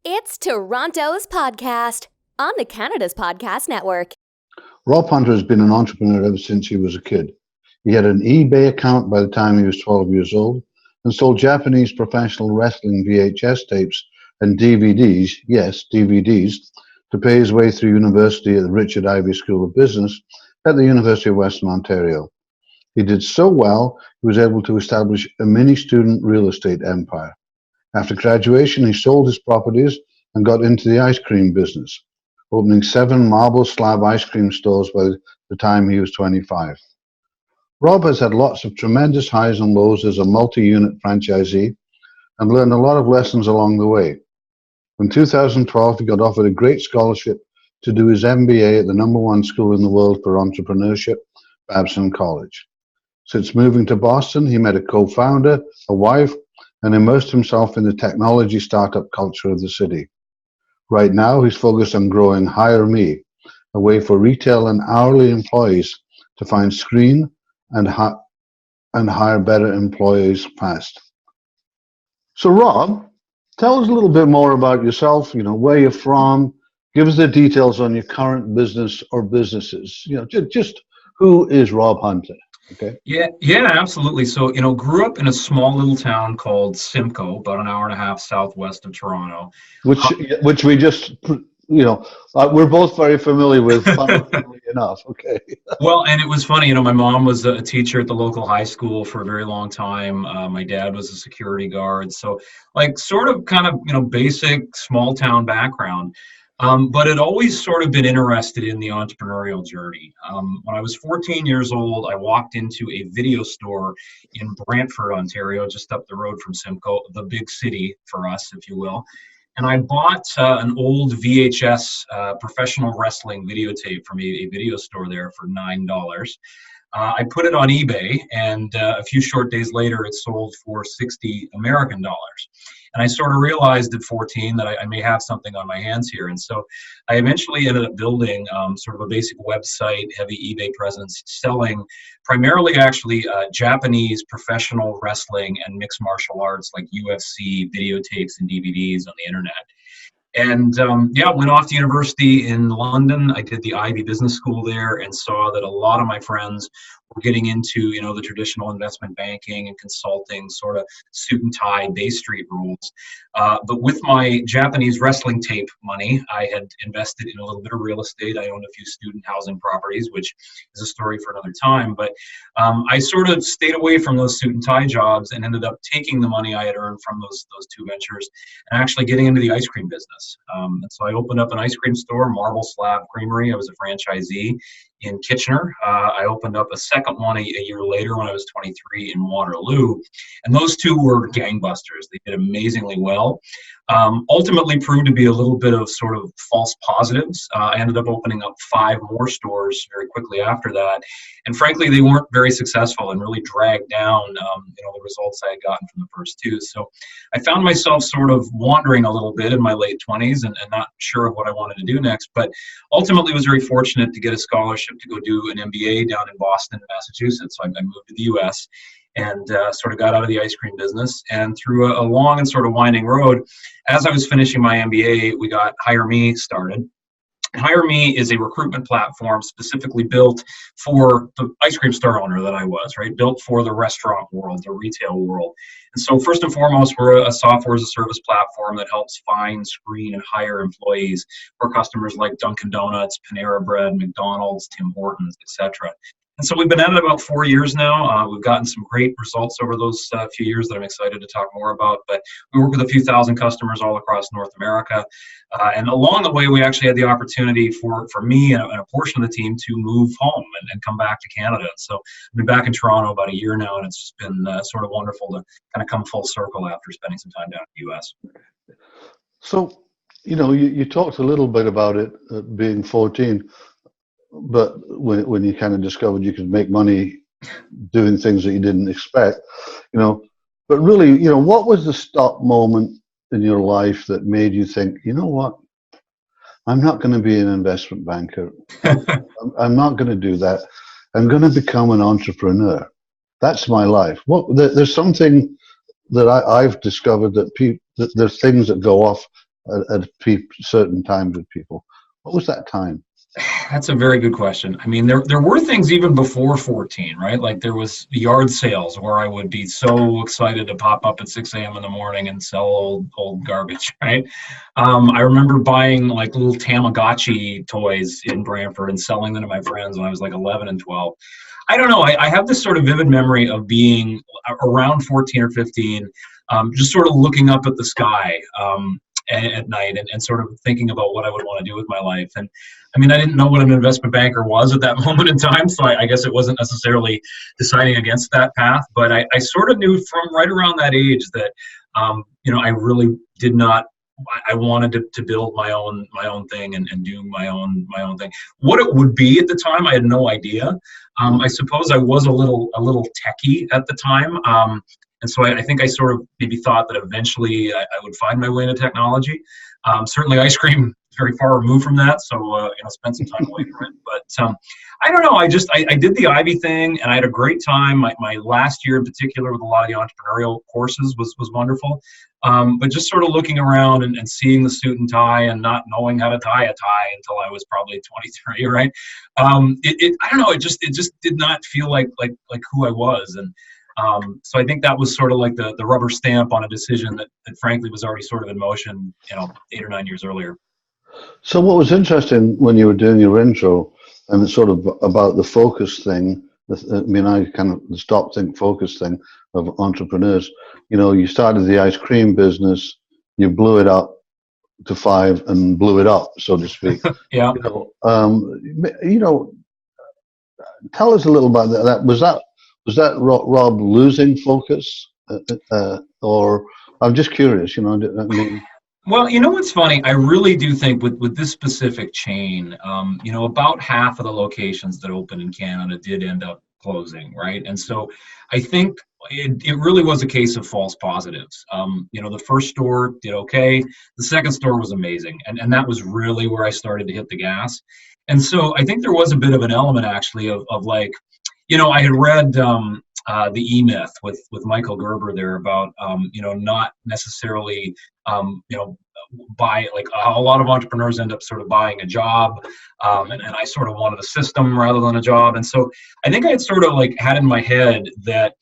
It's Toronto's podcast on the Canada's Podcast Network. Rob Hunter has been an entrepreneur ever since he was a kid. He had an eBay account by the time he was 12 years old and sold Japanese professional wrestling VHS tapes and DVDs, yes, DVDs, to pay his way through university at the Richard Ivey School of Business at the University of Western Ontario. He did so well, he was able to establish a mini-student real estate empire. After graduation, he sold his properties and got into the ice cream business, opening 7 Marble Slab ice cream stores by the time he was 25. Rob has had lots of tremendous highs and lows as a multi-unit franchisee and learned a lot of lessons along the way. In 2012, he got offered a great scholarship to do his MBA at the #1 school in the world for entrepreneurship, Babson College. Since moving to Boston, he met a co-founder, a wife, and immersed himself in the technology startup culture of the city. Right now, he's focused on growing Hire Me, a way for retail and hourly employees to find screen and hire better employees fast. So, Rob, tell us a little bit more about yourself, where you're from. Give us the details on your current business or businesses. Just who is Rob Hunter? Okay. Yeah, absolutely. So, grew up in a small little town called Simcoe, about an hour and a half southwest of Toronto. Which we just, we're both very familiar with, funnily enough. Okay. Well, and it was funny, my mom was a teacher at the local high school for a very long time. My dad was a security guard. So, basic small town background. But had always sort of been interested in the entrepreneurial journey. When I was 14 years old, I walked into a video store in Brantford, Ontario, just up the road from Simcoe, the big city for us, if you will. And I bought an old VHS professional wrestling videotape from a video store there for $9. I put it on eBay, and a few short days later, it sold for $60 American. And I sort of realized at 14 that I may have something on my hands here. And so I eventually ended up building sort of a basic website, heavy eBay presence, selling primarily actually Japanese professional wrestling and mixed martial arts like UFC videotapes and DVDs on the internet. And went off to university in London. I did the Ivey Business School there and saw that a lot of my friends were getting into, the traditional investment banking and consulting, sort of suit and tie, Bay Street rules. But with my Japanese wrestling tape money, I had invested in a little bit of real estate. I owned a few student housing properties, which is a story for another time. But I sort of stayed away from those suit and tie jobs and ended up taking the money I had earned from those two ventures and actually getting into the ice cream business. And so I opened up an ice cream store, Marble Slab Creamery. I was a franchisee in Kitchener. I opened up a second one a year later when I was 23 in Waterloo. And those two were gangbusters. They did amazingly well. Ultimately proved to be a little bit of sort of false positives. I ended up opening up 5 more stores very quickly after that. And frankly, they weren't very successful and really dragged down, the results I had gotten from the first 2. So I found myself sort of wandering a little bit in my late 20s and not sure of what I wanted to do next. But ultimately was very fortunate to get a scholarship to go do an MBA down in Boston, Massachusetts. So I moved to the U.S. and sort of got out of the ice cream business. And through a long and sort of winding road, as I was finishing my MBA, we got Hire Me started. Hire Me is a recruitment platform specifically built for the ice cream store owner that I was, right? Built for the restaurant world, the retail world. And so first and foremost, we're a software as a service platform that helps find, screen, and hire employees for customers like Dunkin' Donuts, Panera Bread, McDonald's, Tim Hortons, etc. And so we've been at it about 4 years now. We've gotten some great results over those few years that I'm excited to talk more about. But we work with a few thousand customers all across North America. And along the way, we actually had the opportunity for me and a portion of the team to move home and come back to Canada. So I've been back in Toronto about a year now, and it's just been sort of wonderful to kind of come full circle after spending some time down in the U.S. So, you talked a little bit about it being 14. But when you kind of discovered you could make money doing things that you didn't expect, but really, what was the stop moment in your life that made you think, what, I'm not going to be an investment banker. I'm not going to do that. I'm going to become an entrepreneur. That's my life. There's something that I've discovered that there's things that go off certain times with people. What was that time? That's a very good question. I mean, there were things even before 14, right? Like there was yard sales where I would be so excited to pop up at 6 a.m. in the morning and sell old garbage, right? I remember buying like little Tamagotchi toys in Brantford and selling them to my friends when I was like 11 and 12. I don't know. I have this sort of vivid memory of being around 14 or 15, just sort of looking up at the sky at night and sort of thinking about what I would want to do with my life. And I mean, I didn't know what an investment banker was at that moment in time, so I guess it wasn't necessarily deciding against that path. But I sort of knew from right around that age that, I really did not. I wanted to build my own thing and do my own thing. What it would be at the time, I had no idea. I suppose I was a little techie at the time. And so I think I sort of maybe thought that eventually I would find my way into technology. Certainly ice cream is very far removed from that, so spent some time away from it. But I don't know, I did the Ivey thing, and I had a great time. My last year in particular with a lot of the entrepreneurial courses was wonderful. But just sort of looking around and seeing the suit and tie and not knowing how to tie a tie until I was probably 23, right? I don't know, it just did not feel like who I was. And so I think that was sort of like the rubber stamp on a decision that frankly was already sort of in motion, 8 or 9 years earlier. So what was interesting when you were doing your intro, and it's sort of about the focus thing, I mean, I kind of the stop, think, focus thing of entrepreneurs. You started the ice cream business, you blew it up to 5 and blew it up, so to speak. Yeah. Tell us a little about that. Was that Rob losing focus, or I'm just curious? Well, what's funny? I really do think with this specific chain, about half of the locations that opened in Canada did end up closing, right? And so I think it really was a case of false positives. The first store did okay. The second store was amazing. And that was really where I started to hit the gas. And so I think there was a bit of an element actually of like, I had read the E-Myth with Michael Gerber there about, not necessarily, buy, like a lot of entrepreneurs end up sort of buying a job. And I sort of wanted a system rather than a job. And so I think I had sort of like had in my head that,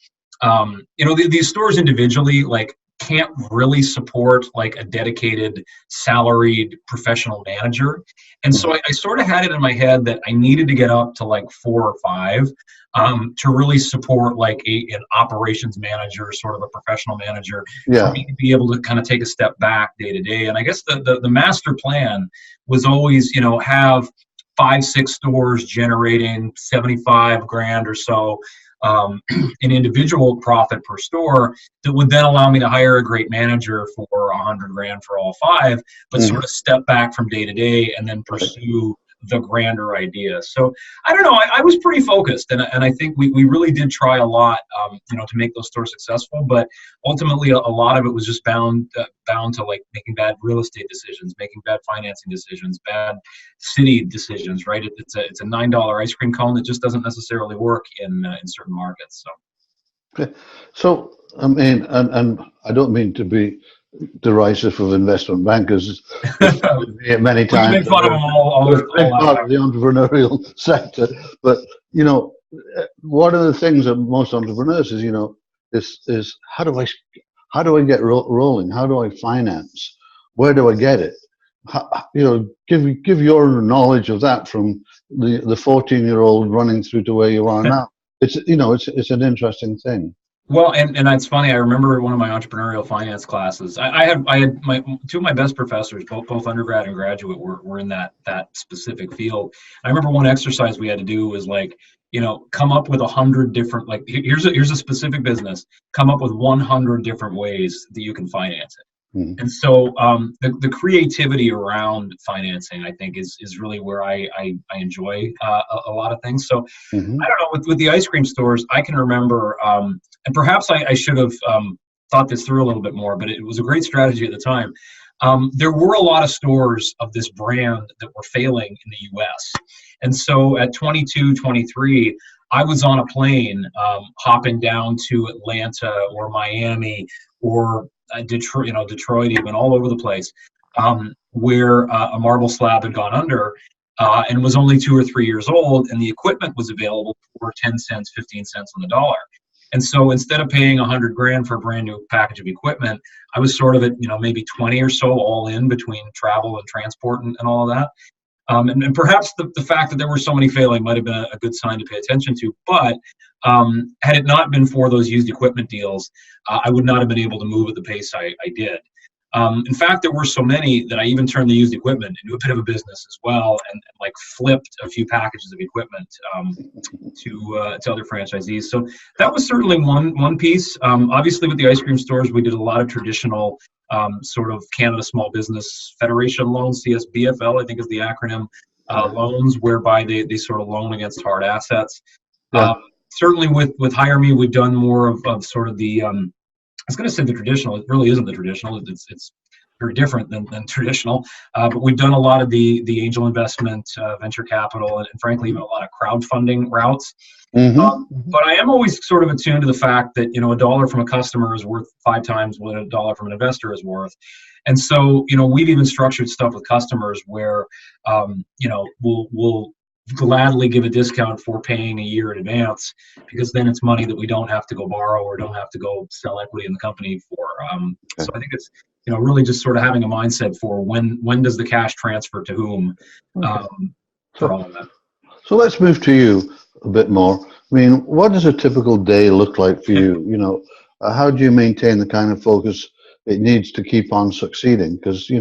these stores individually, like, can't really support like a dedicated salaried professional manager. And so I sort of had it in my head that I needed to get up to like 4 or 5 to really support like an operations manager, sort of a professional manager, for me to be able to kind of take a step back day to day. And I guess the master plan was always, have 5-6 stores generating 75 grand or so an individual profit per store that would then allow me to hire a great manager for 100 grand for all 5, but sort of step back from day to day and then pursue the grander idea. So I don't know, I was pretty focused, and I think we really did try a lot, to make those stores successful, but ultimately a lot of it was just bound to like making bad real estate decisions, making bad financing decisions, bad city decisions, right? It's a $9 ice cream cone that just doesn't necessarily work in certain markets. So I mean, and I don't mean to be derisive of investment bankers. Many times we make fun of them all part of the entrepreneurial sector, but one of the things that most entrepreneurs is how do I get rolling? How do I finance? Where do I get it? Give your knowledge of that from the 14-year-old running through to where you are now. It's an interesting thing. Well, and that's funny. I remember one of my entrepreneurial finance classes. I had my 2 of my best professors, both undergrad and graduate, were in that specific field. I remember one exercise we had to do was like, come up with 100 different, like, here's a specific business. Come up with 100 different ways that you can finance it. And so the creativity around financing, I think, is really where I enjoy a lot of things. So I don't know, with the ice cream stores, I can remember, and perhaps I should have thought this through a little bit more, but it was a great strategy at the time. There were a lot of stores of this brand that were failing in the US. And so at 22, 23, I was on a plane hopping down to Atlanta or Miami or Detroit, even all over the place, where a Marble Slab had gone under and was only 2 or 3 years old, and the equipment was available for 10 cents, 15 cents on the dollar. And so instead of paying $100,000 for a brand new package of equipment, I was sort of at, maybe 20 or so all in between travel and transport and all of that. And perhaps the fact that there were so many failing might have been a good sign to pay attention to. But had it not been for those used equipment deals, I would not have been able to move at the pace I did. In fact, there were so many that I even turned the used equipment into a bit of a business as well, and like flipped a few packages of equipment to other franchisees. So that was certainly one piece. Obviously, with the ice cream stores, we did a lot of traditional sort of Canada Small Business Federation loans, CSBFL, I think is the acronym, loans, whereby they sort of loan against hard assets. Yeah. Certainly with Hire Me, we've done more of sort of the I was going to say the traditional. It really isn't the traditional. It's very different than traditional. But we've done a lot of the angel investment, venture capital, and frankly, even a lot of crowdfunding routes. But I am always sort of attuned to the fact that, a dollar from a customer is worth 5 times what a dollar from an investor is worth. And so, we've even structured stuff with customers where, we'll gladly give a discount for paying a year in advance, because then it's money that we don't have to go borrow or don't have to go sell equity in the company for. So I think it's, really just sort of having a mindset for when does the cash transfer to whom, for all of that. So let's move to you a bit more. I mean, what does a typical day look like for you? How do you maintain the kind of focus it needs to keep on succeeding? Because,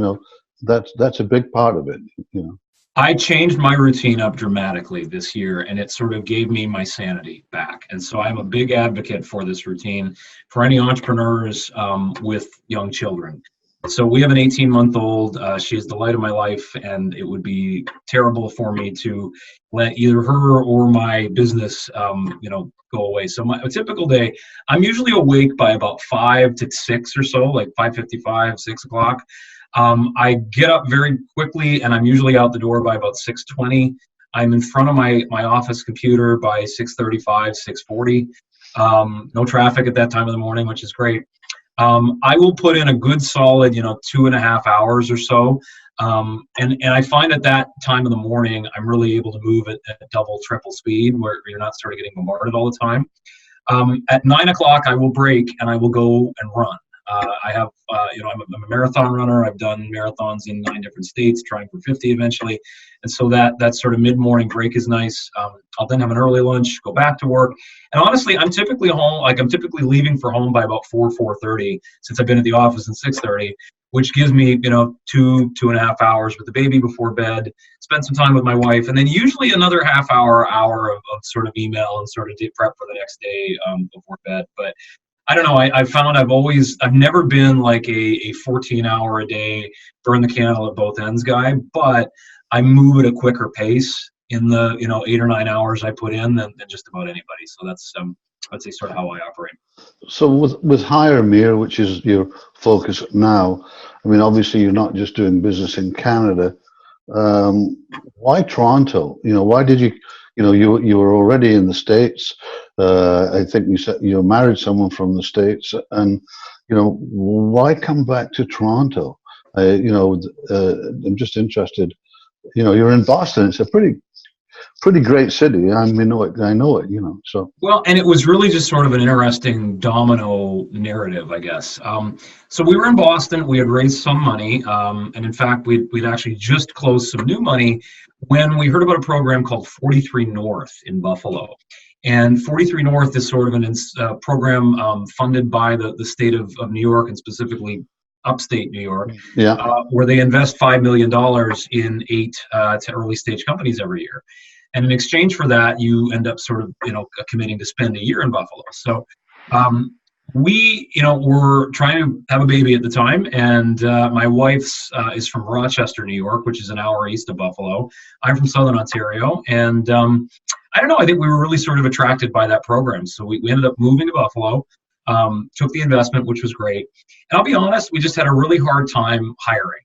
that's a big part of it, I changed my routine up dramatically this year, and it sort of gave me my sanity back. And so I'm a big advocate for this routine for any entrepreneurs with young children. So we have an 18-month-old. She is the light of my life, and it would be terrible for me to let either her or my business, go away. So a typical day, I'm usually awake by about 5 to 6 or so, like 5:55, 6 o'clock. I get up very quickly, and I'm usually out the door by about 6:20. I'm in front of my office computer by 6:35, 6:40. No traffic at that time of the morning, which is great. I will put in a good solid, 2.5 hours or so. And I find at that time of the morning, I'm really able to move at double, triple speed, where you're not sort of getting bombarded all the time. At 9 o'clock, I will break and I will go and run. I have, I'm a marathon runner. I've done marathons in 9 different states, trying for 50 eventually. And so that sort of mid-morning break is nice. I'll then have an early lunch, go back to work. And honestly, I'm typically home, I'm typically leaving for home by about 4:30, since I've been at the office since 6:30, which gives me, 2.5 hours with the baby before bed, spend some time with my wife, and then usually another half hour of sort of email and sort of prep for the next day before bed. But I don't know. I've found I've never been like a 14-hour a day, burn the candle at both ends guy, but I move at a quicker pace in the 8 or 9 hours I put in than just about anybody. So that's I'd say sort of how I operate. So with Hire Me, which is your focus now, I mean, obviously you're not just doing business in Canada. Why Toronto? Why did you? You were already in the States. I think you said you married someone from the States, and why come back to Toronto? I'm just interested. You're in Boston. It's a pretty great city. I know it. So well, and it was really just sort of an interesting domino narrative, I guess. So we were in Boston. We had raised some money, and in fact, we'd actually just closed some new money when we heard about a program called 43 North in Buffalo. And 43 North is sort of a program funded by the state of New York, and specifically upstate New York, where they invest $5 million in 8 to early stage companies every year. And in exchange for that, you end up sort of, committing to spend a year in Buffalo. So we, were trying to have a baby at the time, and my wife's is from Rochester, New York, which is an hour east of Buffalo. I'm from Southern Ontario, and I don't know, I think we were really sort of attracted by that program. So we ended up moving to Buffalo, took the investment, which was great. And I'll be honest, we just had a really hard time hiring.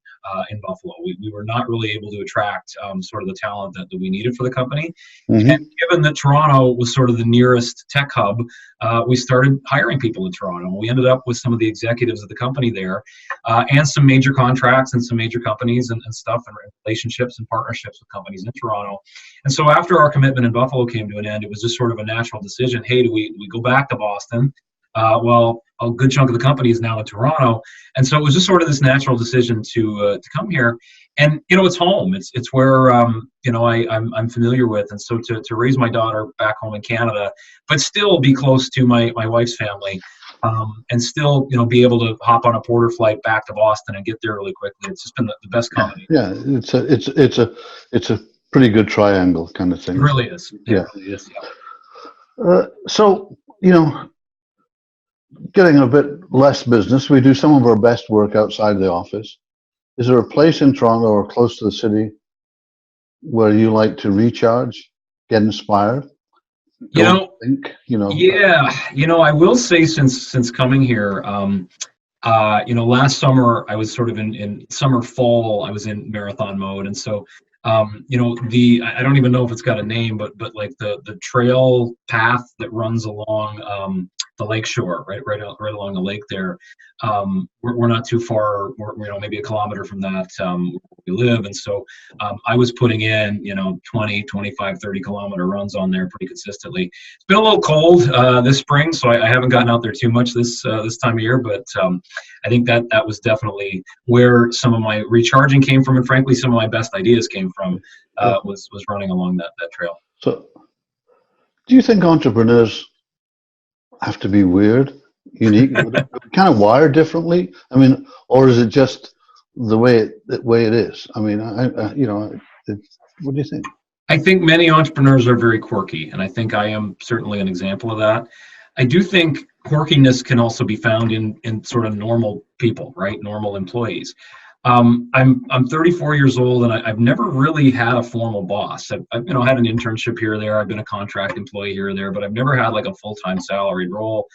in Buffalo. We were not really able to attract sort of the talent that we needed for the company. Mm-hmm. And given that Toronto was sort of the nearest tech hub, we started hiring people in Toronto. We ended up with some of the executives of the company there, and some major contracts and some major companies and stuff, and relationships and partnerships with companies in Toronto. And so after our commitment in Buffalo came to an end, it was just sort of a natural decision. Hey, do we go back to Boston? Well, a good chunk of the company is now in Toronto, and so it was just sort of this natural decision to come here. And it's home. It's where I'm familiar with, and so to raise my daughter back home in Canada, but still be close to my wife's family, and still be able to hop on a Porter flight back to Boston and get there really quickly. It's just been the best combination. Yeah, it's a pretty good triangle kind of thing. It really is. Yeah. It really is. Yeah. So getting a bit less business, we do some of our best work outside the office. Is there a place in Toronto or close to the city where you like to recharge, get inspired? Yeah. I will say since coming here, last summer I was sort of in fall, I was in marathon mode. And so, I don't even know if it's got a name, but like the trail path that runs along, the lake shore, right along the lake there. We're not too far. We're maybe a kilometer from that where we live, and so I was putting in 20, 25, 30 kilometer runs on there pretty consistently. It's been a little cold this spring, so I haven't gotten out there too much this time of year. But I think that was definitely where some of my recharging came from, and frankly, some of my best ideas came from. Was running along that trail. So, do you think entrepreneurs have to be weird, unique, kind of wired differently? I mean, or is it just the way it is? I mean, what do you think? I think many entrepreneurs are very quirky, and I think I am certainly an example of that. I do think quirkiness can also be found in sort of normal people, right? Normal employees. I'm 34 years old, and I've never really had a formal boss. I've had an internship here or there. I've been a contract employee here or there, but I've never had like a full-time salaried role.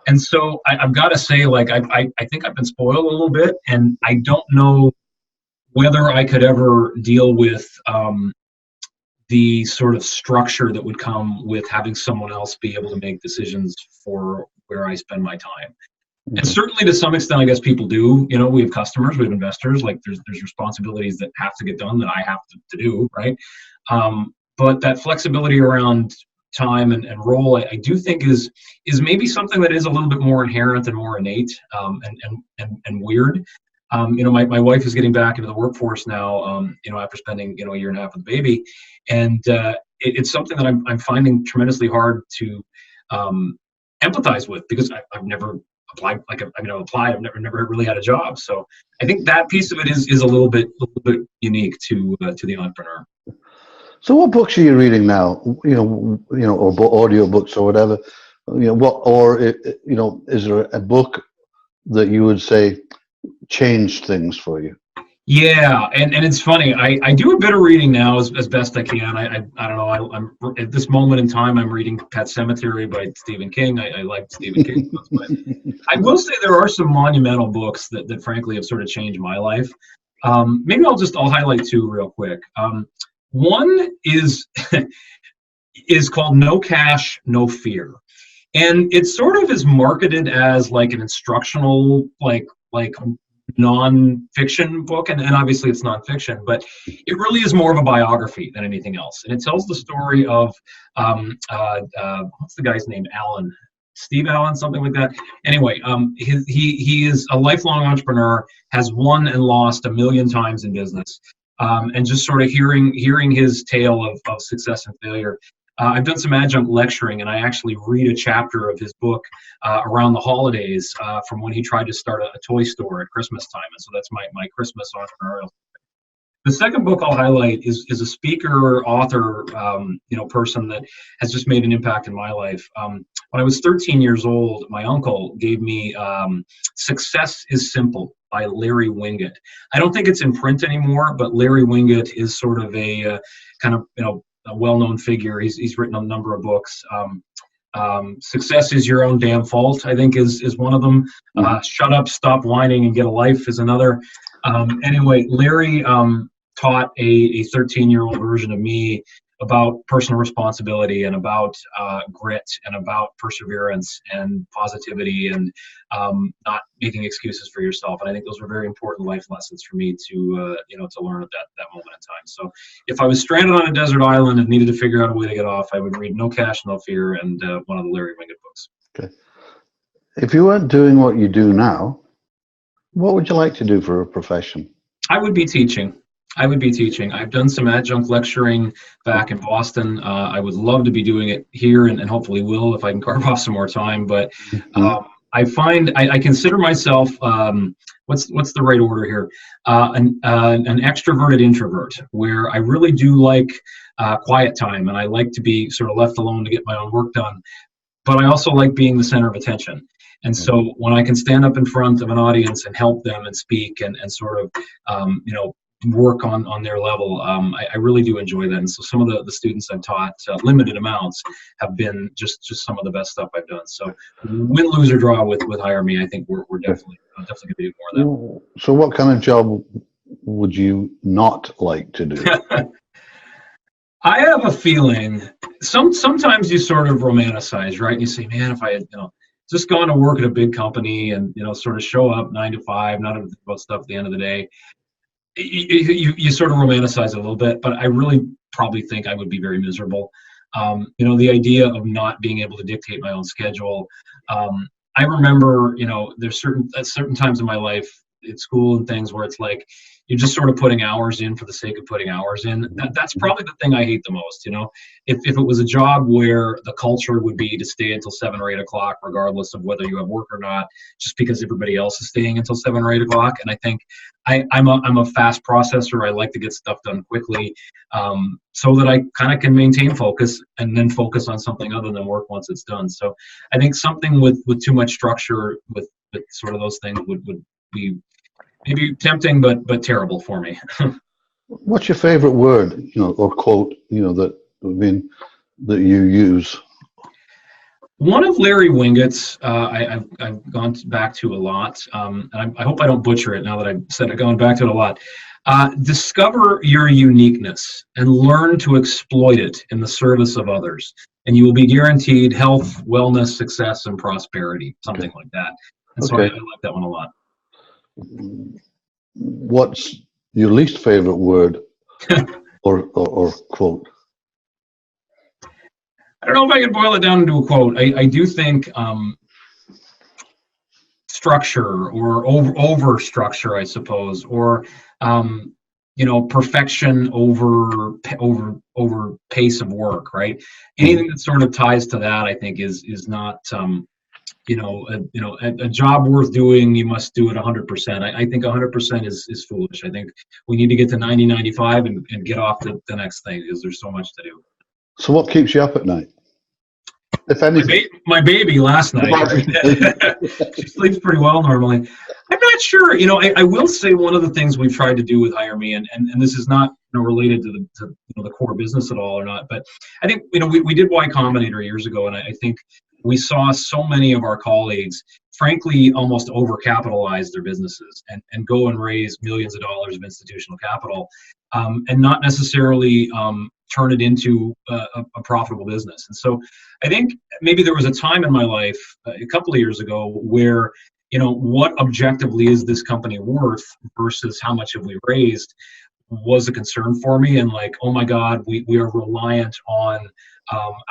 And so I've got to say, like, I think I've been spoiled a little bit, and I don't know whether I could ever deal with the sort of structure that would come with having someone else be able to make decisions for where I spend my time. And certainly to some extent, I guess people do. We have customers, we have investors. Like there's responsibilities that have to get done that I have to do, right? But that flexibility around time and role, I do think is maybe something that is a little bit more inherent and more innate, and weird. My wife is getting back into the workforce now, after spending a year and a half with the baby, and it's something that I'm finding tremendously hard to empathize with, because I've never applied. I've never really had a job. So I think that piece of it is a little bit unique to the entrepreneur. So what books are you reading now? Or audio books or whatever. Is there a book that you would say changed things for you? Yeah, and it's funny. I do a bit of reading now as best I can. I don't know. I'm at this moment in time, I'm reading Pet Sematary by Stephen King. I like Stephen King books, but I will say there are some monumental books that frankly have sort of changed my life. Maybe I'll highlight two real quick. One is called No Cash, No Fear, and it sort of is marketed as like an instructional like non-fiction book, and obviously it's non-fiction, but it really is more of a biography than anything else. And it tells the story of what's the guy's name? Steve Allen, something like that. Anyway, he is a lifelong entrepreneur, has won and lost 1 million times in business, and just sort of hearing his tale of success and failure. I've done some adjunct lecturing, and I actually read a chapter of his book around the holidays from when he tried to start a toy store at Christmas time. And so that's my Christmas entrepreneurial. The second book I'll highlight is a speaker, author, person that has just made an impact in my life. When I was 13 years old, my uncle gave me Success is Simple by Larry Winget. I don't think it's in print anymore, but Larry Winget is sort of a kind of, a well-known figure. He's written a number of books. Success is Your Own Damn Fault, I think is one of them. Shut Up, Stop Whining, and Get a Life is another. Anyway, Larry taught a 13-year-old version of me about personal responsibility and about grit and about perseverance and positivity and not making excuses for yourself. And I think those were very important life lessons for me to to learn at that moment in time. So if I was stranded on a desert island and needed to figure out a way to get off, I would read No Cash, No Fear and one of the Larry Winget books. Okay. If you weren't doing what you do now, what would you like to do for a profession? I would be teaching. I've done some adjunct lecturing back in Boston. I would love to be doing it here and hopefully will if I can carve off some more time. But I find I consider myself, what's the right order here? An extroverted introvert, where I really do like quiet time and I like to be sort of left alone to get my own work done. But I also like being the center of attention. And so when I can stand up in front of an audience and help them and speak and sort of, work on their level, I really do enjoy that. And so some of the students I've taught, limited amounts, have been just some of the best stuff I've done. So win, lose, or draw with Hire Me, I think we're definitely going to do more of that. So what kind of job would you not like to do? I have a feeling sometimes you sort of romanticize, right? And you say, man, if I had, just gone to work at a big company and, sort of show up 9 to 5, not have to think about stuff at the end of the day, you sort of romanticize it a little bit, but I really probably think I would be very miserable. The idea of not being able to dictate my own schedule. I remember, there's certain times in my life at school and things where it's like you're just sort of putting hours in for the sake of putting hours in. That's probably the thing I hate the most. If it was a job where the culture would be to stay until 7 or 8 o'clock, regardless of whether you have work or not, just because everybody else is staying until 7 or 8 o'clock. And I think I'm a fast processor. I like to get stuff done quickly, so that I kind of can maintain focus and then focus on something other than work once it's done. So I think something with too much structure with sort of those things would be maybe tempting, but terrible for me. What's your favorite word, or quote, that you use? One of Larry Winget's, I've gone back to a lot, and I hope I don't butcher it now that I've said it, going back to it a lot. Discover your uniqueness and learn to exploit it in the service of others, and you will be guaranteed health, wellness, success, and prosperity, something like that. And so I like that one a lot. What's your least favorite word or quote? I don't know if I can boil it down into a quote. I do think structure or over structure, I suppose, or perfection over pace of work, right? Anything that sort of ties to that, I think, is not a job worth doing. You must do it 100%. I think 100% is foolish. I think we need to get to 90, 95 and get off to the next thing, because there's so much to do. So what keeps you up at night? If anything. My baby last night. She sleeps pretty well normally. I'm not sure. I will say one of the things we've tried to do with Hire Me, and this is not related to the core business at all or not, but I think we did Y Combinator years ago, and I think we saw so many of our colleagues, frankly, almost overcapitalize their businesses and go and raise millions of dollars of institutional capital, and not necessarily turn it into a profitable business. And so I think maybe there was a time in my life a couple of years ago where, what objectively is this company worth versus how much have we raised was a concern for me. And like, oh my God, we are reliant on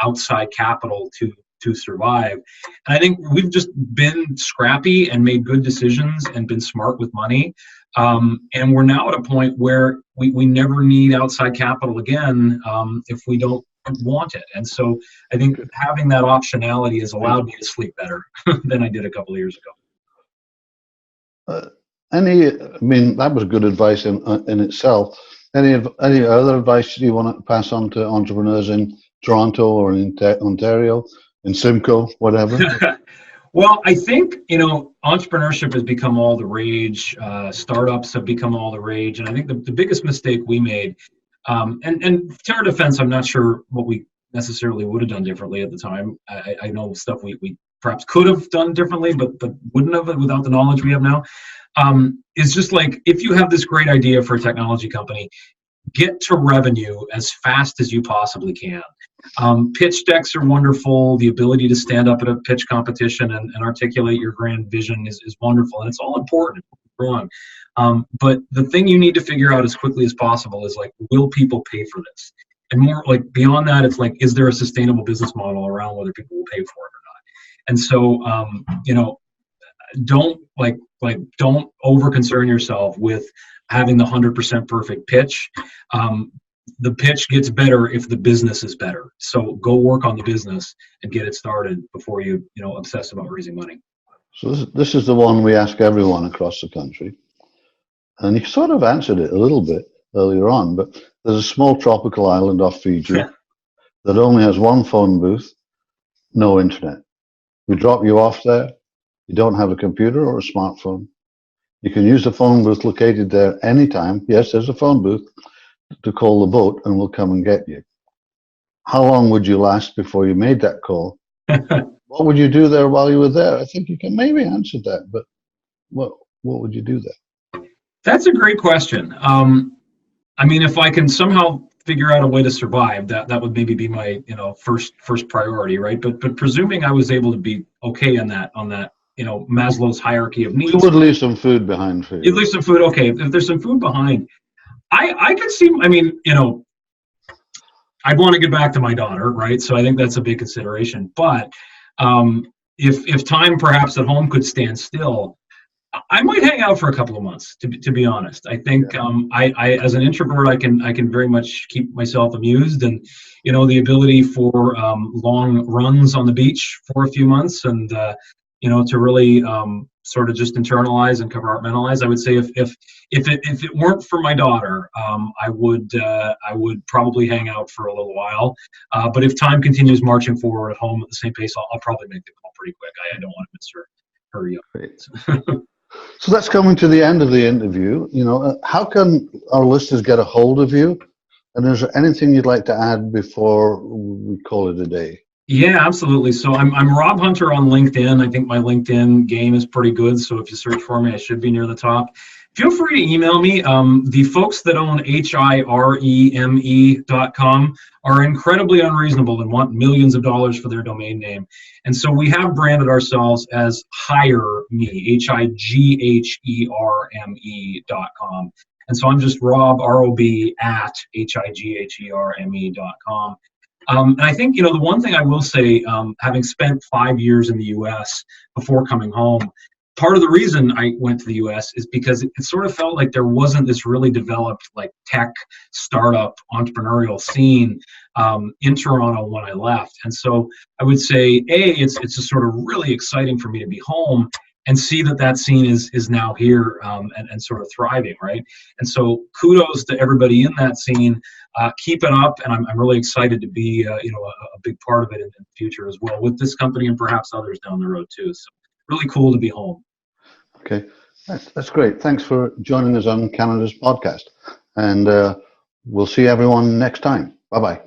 outside capital to survive. And I think we've just been scrappy and made good decisions and been smart with money. And we're now at a point where we never need outside capital again if we don't want it. And so I think having that optionality has allowed me to sleep better than I did a couple of years ago. That was good advice in itself. Any other advice you want to pass on to entrepreneurs in Toronto or in Ontario? In Simcoe, whatever? Well, I think, entrepreneurship has become all the rage. Startups have become all the rage. And I think the biggest mistake we made, and to our defense, I'm not sure what we necessarily would have done differently at the time. I know stuff we perhaps could have done differently, but wouldn't have without the knowledge we have now. It's just like, if you have this great idea for a technology company, get to revenue as fast as you possibly can. Pitch decks are wonderful. The ability to stand up at a pitch competition and articulate your grand vision is wonderful, and it's all important. Wrong. But the thing you need to figure out as quickly as possible is, like, will people pay for this? And more like beyond that, it's like, is there a sustainable business model around whether people will pay for it or not? And so, don't over concern yourself with having the 100% perfect pitch. The pitch gets better if the business is better. So go work on the business and get it started before you obsess about raising money. So this is the one we ask everyone across the country. And you sort of answered it a little bit earlier on, but there's a small tropical island off Fiji that only has one phone booth, no internet. We drop you off there. You don't have a computer or a smartphone. You can use the phone booth located there anytime. Yes, there's a phone booth to call the boat and we'll come and get you. How long would you last before you made that call? What would you do there while you were there? I think you can maybe answer that, but what would you do there? That's a great question. I mean, if I can somehow figure out a way to survive, that would maybe be my first priority, right? But presuming I was able to be okay on that Maslow's hierarchy of needs, you would leave some food behind for you. You'd leave some food. Okay, if there's some food behind, I could see. I mean, I'd want to get back to my daughter, right? So I think that's a big consideration. But if time perhaps at home could stand still, I might hang out for a couple of months. To be honest, I think I as an introvert, I can very much keep myself amused, and the ability for long runs on the beach for a few months, and to really sort of just internalize and compartmentalize. I would say if it weren't for my daughter, I would probably hang out for a little while. But if time continues marching forward at home at the same pace, I'll probably make the call pretty quick. I don't want to miss her young. So that's coming to the end of the interview. How can our listeners get a hold of you? And is there anything you'd like to add before we call it a day? Yeah, absolutely. So I'm Rob Hunter on LinkedIn. I think my LinkedIn game is pretty good. So if you search for me, I should be near the top. Feel free to email me. The folks that own HIREME.com are incredibly unreasonable and want millions of dollars for their domain name. And so we have branded ourselves as Hire Me, HIGHERME.com. And so I'm just Rob, R-O-B, at HIGHERME.com. And I think, the one thing I will say, having spent 5 years in the U.S. before coming home, part of the reason I went to the U.S. is because it sort of felt like there wasn't this really developed tech startup entrepreneurial scene in Toronto when I left. And so I would say, it's just sort of really exciting for me to be home and see that scene is now here and sort of thriving, right? And so kudos to everybody in that scene. Keep it up, and I'm really excited to be a big part of it in the future as well with this company and perhaps others down the road too. So really cool to be home. Okay, that's great. Thanks for joining us on Canada's podcast, and we'll see everyone next time. Bye-bye.